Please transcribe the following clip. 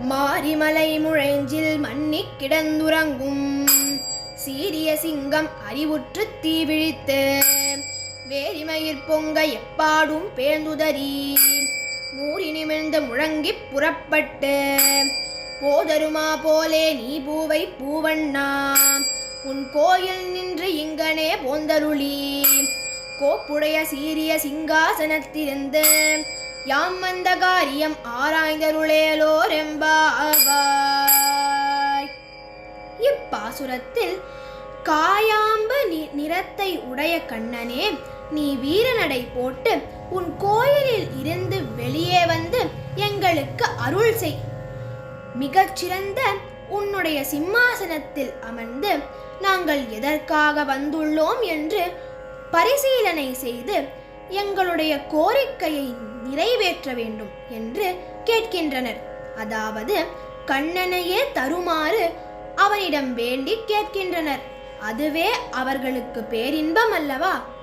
மாரிமலை முழைஞ்சில் மன்னிக் கிடந்துறங்கும் சீரிய சிங்கம் அறிவுற்று தீவிழித்து வேரிமயிர் பொங்க எப்பாடும் பேர்ந்துதறி மூறி நிமிர்ந்து முழங்கிப் புறப்பட்டு போதருமா போலே நீ பூவை பூவண்ணா உன் கோயில் நின்று இங்கனே போந்தருளி கோப்புடைய சீரிய சிங்காசனத்திலிருந்து யாம் வந்த காரியம் ஆராய்ந்தருளேலோரெம்பாவாய். இப்பாசுரத்தில் காயாம்பு நிறத்தை உடைய கண்ணனே, நீ வீரநடை போட்டு உன் கோயிலில் இருந்து வெளியே வந்து எங்களுக்கு அருள் செய். மிகச்சிறந்த உன்னுடைய சிம்மாசனத்தில் அமர்ந்து நாங்கள் எதற்காக வந்துள்ளோம் என்று பரிசீலனை செய்து எங்களுடைய கோரிக்கையை நிறைவேற்ற வேண்டும் என்று கேட்கின்றனர். அதாவது கண்ணனையே தருமாறு அவனிடம் வேண்டி கேட்கின்றனர். அதுவே அவர்களுக்கு பேரின்பம் அல்லவா?